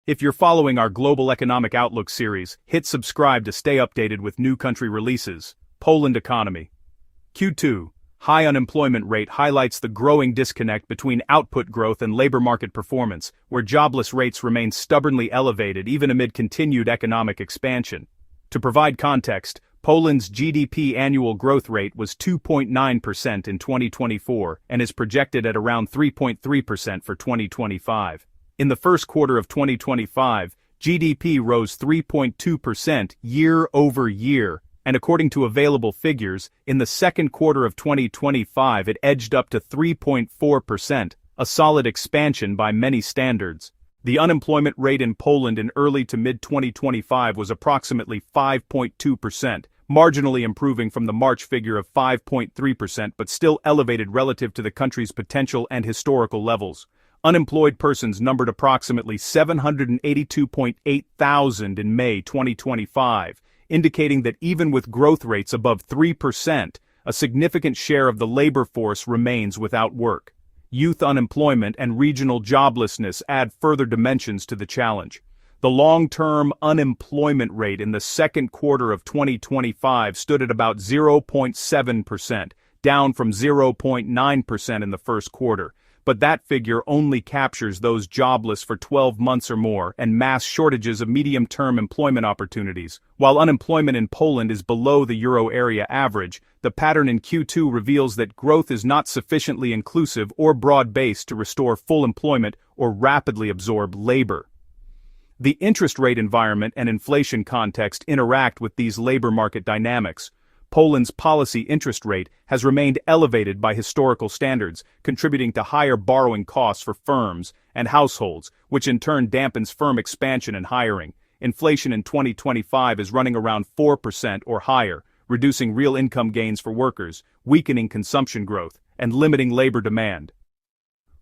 If you're following our Global Economic Outlook series, hit subscribe to stay updated with new country releases. Poland economy. Q2. High unemployment rate highlights the growing disconnect between output growth and labor market performance, where jobless rates remain stubbornly elevated even amid continued economic expansion. To provide context, Poland's GDP annual growth rate was 2.9% in 2024 and is projected at around 3.3% for 2025. In the first quarter of 2025, GDP rose 3.2% year over year, and according to available figures, in the second quarter of 2025 it edged up to 3.4%, a solid expansion by many standards. The unemployment rate in Poland in early to mid-2025 was approximately 5.2%, marginally improving from the March figure of 5.3% but still elevated relative to the country's potential and historical levels. Unemployed persons numbered approximately 782.8 thousand in May 2025, indicating that even with growth rates above 3%, a significant share of the labor force remains without work. Youth unemployment and regional joblessness add further dimensions to the challenge. The long-term unemployment rate in the second quarter of 2025 stood at about 0.7%, down from 0.9% in the first quarter. But that figure only captures those jobless for 12 months or more and mass shortages of medium-term employment opportunities. While unemployment in Poland is below the euro area average, the pattern in Q2 reveals that growth is not sufficiently inclusive or broad-based to restore full employment or rapidly absorb labor. The interest rate environment and inflation context interact with these labor market dynamics. Poland's policy interest rate has remained elevated by historical standards, contributing to higher borrowing costs for firms and households, which in turn dampens firm expansion and hiring. Inflation in 2025 is running around 4% or higher, reducing real income gains for workers, weakening consumption growth, and limiting labor demand.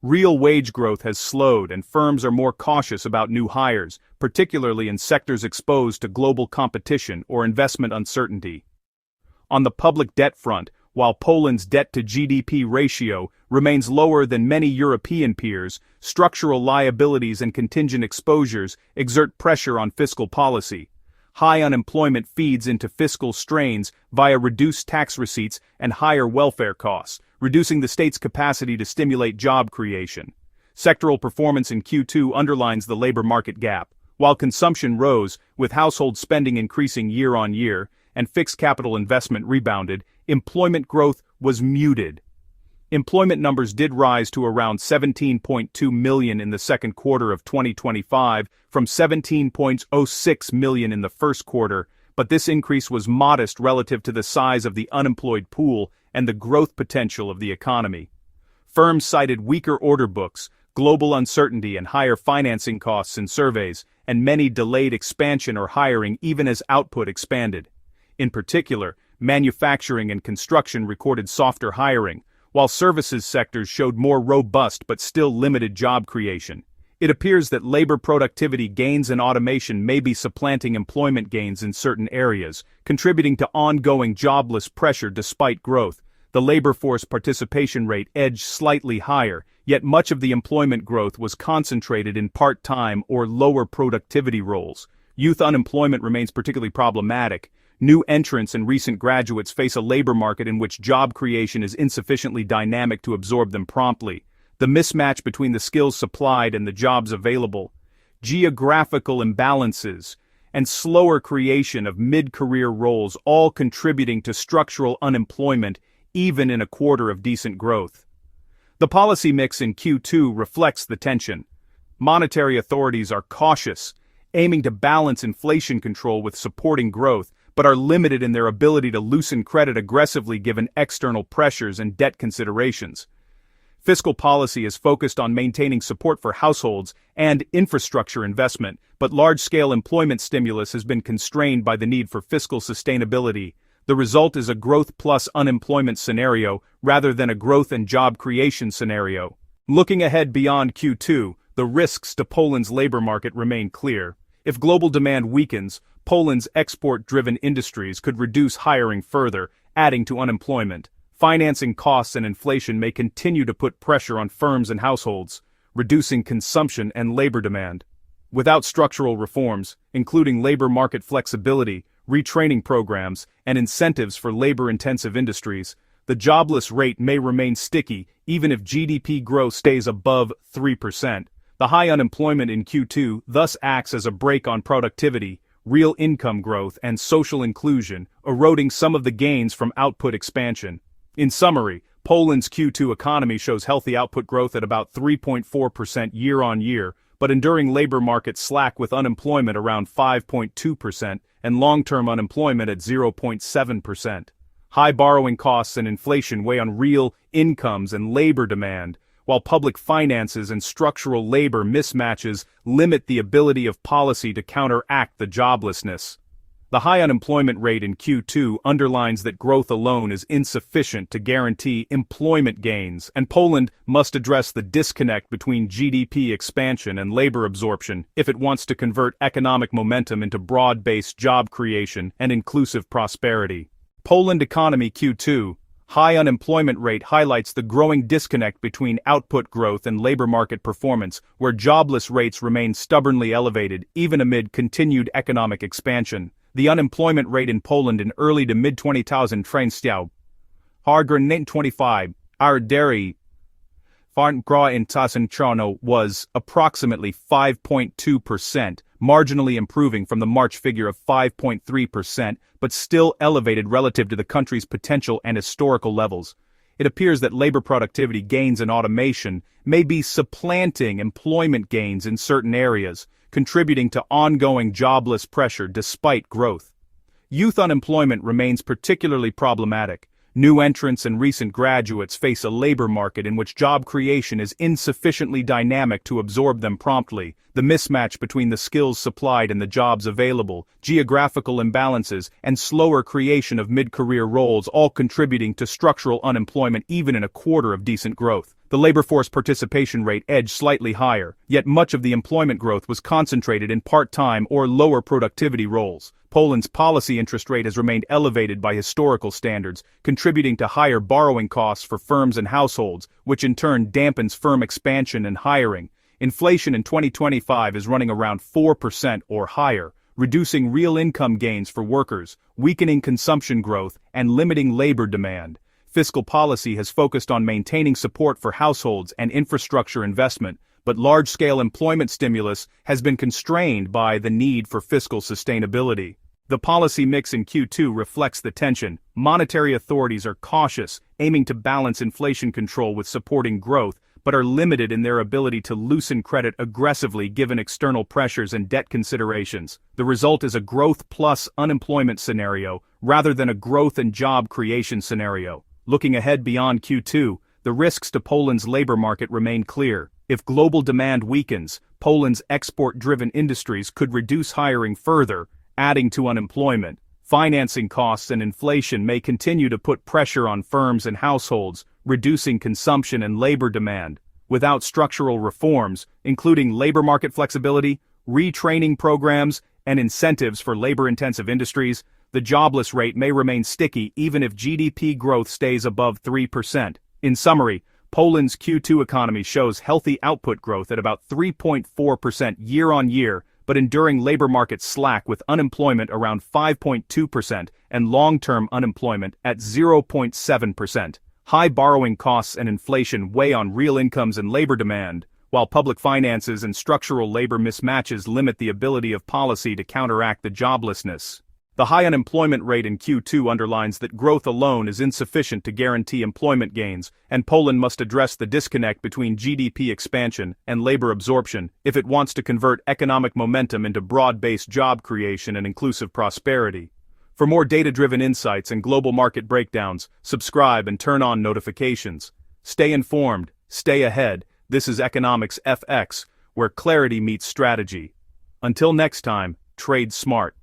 Real wage growth has slowed and firms are more cautious about new hires, particularly in sectors exposed to global competition or investment uncertainty. On the public debt front, while Poland's debt-to-GDP ratio remains lower than many European peers, structural liabilities and contingent exposures exert pressure on fiscal policy. High unemployment feeds into fiscal strains via reduced tax receipts and higher welfare costs, reducing the state's capacity to stimulate job creation. Sectoral performance in Q2 underlines the labor market gap. While consumption rose, with household spending increasing year on year, and fixed capital investment rebounded, employment growth was muted. Employment numbers did rise to around 17.2 million in the second quarter of 2025 from 17.06 million in the first quarter, but this increase was modest relative to the size of the unemployed pool and the growth potential of the economy. Firms cited weaker order books, global uncertainty and higher financing costs in surveys, and many delayed expansion or hiring even as output expanded. In particular, manufacturing and construction recorded softer hiring, while services sectors showed more robust but still limited job creation. It appears that labor productivity gains and automation may be supplanting employment gains in certain areas, contributing to ongoing jobless pressure despite growth. The labor force participation rate edged slightly higher, yet much of the employment growth was concentrated in part-time or lower productivity roles. Youth unemployment remains particularly problematic. New entrants and recent graduates face a labor market in which job creation is insufficiently dynamic to absorb them promptly. The mismatch between the skills supplied and the jobs available, geographical imbalances, and slower creation of mid-career roles all contributing to structural unemployment even in a quarter of decent growth. The policy mix in Q2 reflects the tension. Monetary authorities are cautious, aiming to balance inflation control with supporting growth, but are limited in their ability to loosen credit aggressively given external pressures and debt considerations. Fiscal policy is focused on maintaining support for households and infrastructure investment, but large-scale employment stimulus has been constrained by the need for fiscal sustainability. The result is a growth plus unemployment scenario rather than a growth and job creation scenario. Looking ahead beyond Q2, the risks to Poland's labor market remain clear. If global demand weakens, Poland's export-driven industries could reduce hiring further, adding to unemployment. Financing costs and inflation may continue to put pressure on firms and households, reducing consumption and labor demand. Without structural reforms, including labor market flexibility, retraining programs, and incentives for labor-intensive industries, the jobless rate may remain sticky even if GDP growth stays above 3%. The high unemployment in Q2 thus acts as a brake on productivity, real income growth, and social inclusion, eroding some of the gains from output expansion. In summary, Poland's Q2 economy shows healthy output growth at about 3.4% year-on-year, but enduring labor market slack with unemployment around 5.2% and long-term unemployment at 0.7%. High borrowing costs and inflation weigh on real incomes and labor demand, while public finances and structural labor mismatches limit the ability of policy to counteract the joblessness. The high unemployment rate in Q2 underlines that growth alone is insufficient to guarantee employment gains, and Poland must address the disconnect between GDP expansion and labor absorption if it wants to convert economic momentum into broad-based job creation and inclusive prosperity. Poland economy Q2. High unemployment rate highlights the growing disconnect between output growth and labor market performance, where jobless rates remain stubbornly elevated even amid continued economic expansion. The unemployment rate in Poland in early to mid-2000 harder 25, our dairy was approximately 5.2%, marginally improving from the March figure of 5.3%, but still elevated relative to the country's potential and historical levels. It appears that labor productivity gains and automation may be supplanting employment gains in certain areas, contributing to ongoing jobless pressure despite growth. Youth unemployment remains particularly problematic. New entrants and recent graduates face a labor market in which job creation is insufficiently dynamic to absorb them promptly. The mismatch between the skills supplied and the jobs available, geographical imbalances, and slower creation of mid-career roles all contributing to structural unemployment even in a quarter of decent growth. The labor force participation rate edged slightly higher, yet much of the employment growth was concentrated in part-time or lower productivity roles. Poland's policy interest rate has remained elevated by historical standards, contributing to higher borrowing costs for firms and households, which in turn dampens firm expansion and hiring. Inflation in 2025 is running around 4% or higher, reducing real income gains for workers, weakening consumption growth, and limiting labor demand. Fiscal policy has focused on maintaining support for households and infrastructure investment, but large-scale employment stimulus has been constrained by the need for fiscal sustainability. The policy mix in Q2 reflects the tension. Monetary authorities are cautious, aiming to balance inflation control with supporting growth, but are limited in their ability to loosen credit aggressively given external pressures and debt considerations. The result is a growth plus unemployment scenario, rather than a growth and job creation scenario. Looking ahead beyond Q2, the risks to Poland's labor market remain clear. If global demand weakens, Poland's export-driven industries could reduce hiring further, adding to unemployment. Financing costs and inflation may continue to put pressure on firms and households, reducing consumption and labor demand. Without structural reforms, including labor market flexibility, retraining programs, and incentives for labor-intensive industries, the jobless rate may remain sticky even if GDP growth stays above 3%. In summary, Poland's Q2 economy shows healthy output growth at about 3.4% year-on-year, but enduring labor market slack with unemployment around 5.2% and long-term unemployment at 0.7%. High borrowing costs and inflation weigh on real incomes and labor demand, while public finances and structural labor mismatches limit the ability of policy to counteract the joblessness. The high unemployment rate in Q2 underlines that growth alone is insufficient to guarantee employment gains, and Poland must address the disconnect between GDP expansion and labor absorption if it wants to convert economic momentum into broad-based job creation and inclusive prosperity. For more data-driven insights and global market breakdowns, subscribe and turn on notifications. Stay informed, stay ahead. This is Economics FX, where clarity meets strategy. Until next time, trade smart.